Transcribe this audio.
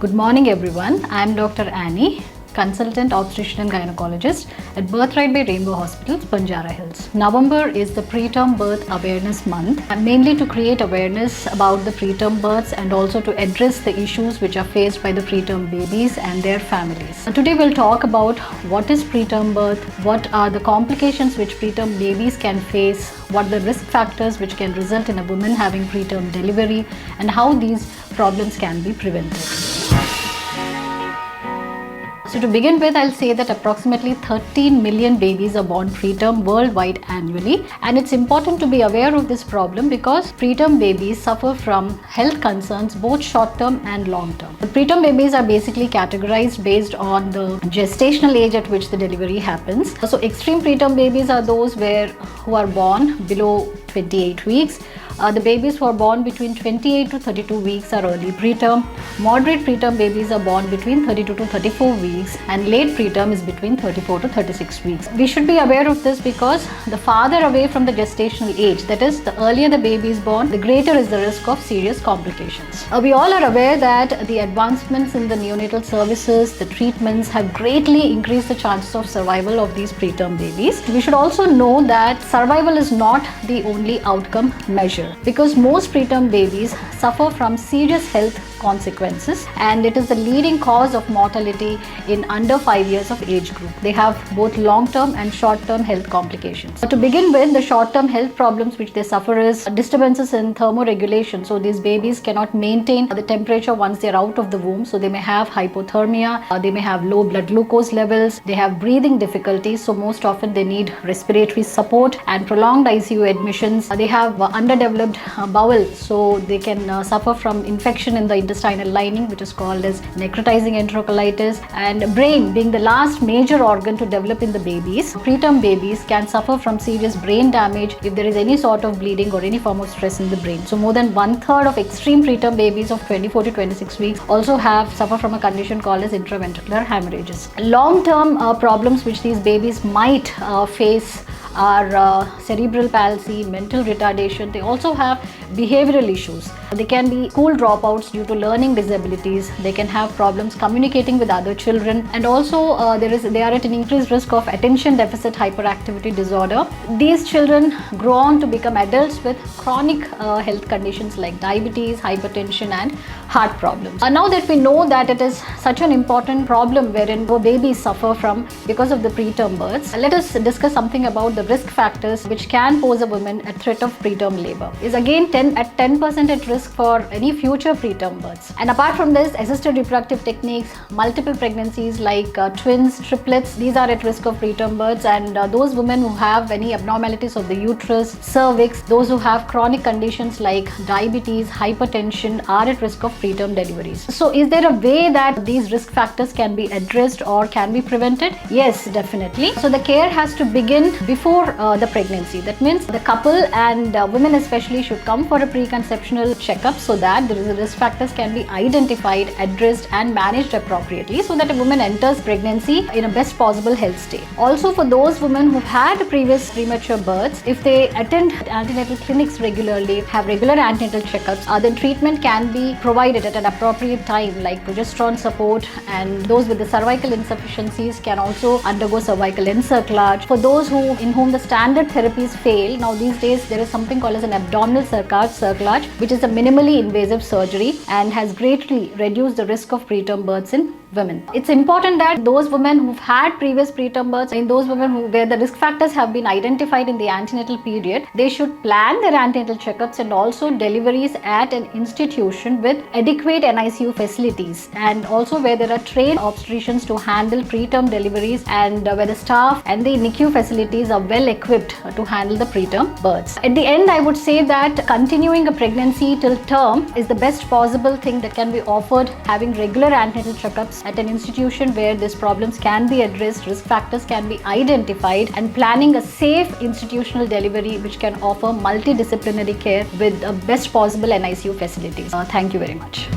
Good morning everyone. I am Dr. Annie, Consultant Obstetrician and Gynecologist at Birthright by Rainbow Hospitals, Banjara Hills. November is the Preterm Birth Awareness Month, mainly to create awareness about the preterm births and also to address the issues which are faced by the preterm babies and their families. Today we'll talk about what is preterm birth, what are the complications which preterm babies can face, what are the risk factors which can result in a woman having preterm delivery, and how these problems can be prevented. So to begin with, I'll say that approximately 13 million babies are born preterm worldwide annually, and it's important to be aware of this problem because preterm babies suffer from health concerns both short-term and long-term. The preterm babies are basically categorized based on the gestational age at which the delivery happens. So extreme preterm babies are those who are born below 28 weeks. The babies who are born between 28 to 32 weeks are early preterm. Moderate preterm babies are born between 32 to 34 weeks, and late preterm is between 34 to 36 weeks. We should be aware of this because the farther away from the gestational age, that is, the earlier the baby is born, the greater is the risk of serious complications. We all are aware that the advancements in the neonatal services, the treatments have greatly increased the chances of survival of these preterm babies. We should also know that survival is not the only outcome measure, because most preterm babies suffer from serious health consequences, and it is the leading cause of mortality in under 5 years of age group. They have both long-term and short-term health complications. To begin with, the short-term health problems which they suffer is disturbances in thermoregulation. So these babies cannot maintain the temperature once they are out of the womb. So they may have hypothermia, they may have low blood glucose levels, they have breathing difficulties. So most often they need respiratory support and prolonged ICU admissions. They have underdeveloped bowel, so they can suffer from infection in the intestinal lining, which is called as necrotizing enterocolitis, and brain being the last major organ to develop in the babies. Preterm babies can suffer from serious brain damage if there is any sort of bleeding or any form of stress in the brain. So more than 1/3 of extreme preterm babies of 24 to 26 weeks also suffer from a condition called as intraventricular hemorrhages. Long-term problems which these babies might face are cerebral palsy, mental retardation. They also have behavioral issues. They can be school dropouts due to learning disabilities. They can have problems communicating with other children, and also they are at an increased risk of attention deficit hyperactivity disorder. These children grow on to become adults with chronic health conditions like diabetes, hypertension, and heart problems. Now that we know that it is such an important problem wherein babies suffer from because of the preterm births, let us discuss something about the risk factors which can pose a woman at threat of preterm labor. Is again 10% at risk for any future preterm births. And apart from this, assisted reproductive techniques, multiple pregnancies like twins, triplets, these are at risk of preterm births, and those women who have any abnormalities of the uterus, cervix, those who have chronic conditions like diabetes, hypertension are at risk of preterm deliveries. So is there a way that these risk factors can be addressed or can be prevented? Yes, definitely. So the care has to begin before the pregnancy. That means the couple and women especially should come for a preconceptional checkup so that the risk factors can be identified, addressed, and managed appropriately so that a woman enters pregnancy in a best possible health state. Also, for those women who've had previous premature births, if they attend antenatal clinics regularly, have regular antenatal checkups, then treatment can be provided at an appropriate time, like progesterone support, and those with the cervical insufficiencies can also undergo cervical encerclage. For those in whom the standard therapies fail, now these days there is something called as an abdominal cerclage, which is a minimally invasive surgery and has greatly reduced the risk of preterm births in women. It's important that those women who've had previous preterm births, in those women where the risk factors have been identified in the antenatal period, they should plan their antenatal checkups and also deliveries at an institution with adequate NICU facilities, and also where there are trained obstetricians to handle preterm deliveries, and where the staff and the NICU facilities are well equipped to handle the preterm births. At the end, I would say that continuing a pregnancy till term is the best possible thing that can be offered, having regular antenatal checkups at an institution where these problems can be addressed, risk factors can be identified, and planning a safe institutional delivery which can offer multidisciplinary care with the best possible NICU facilities. Thank you very much.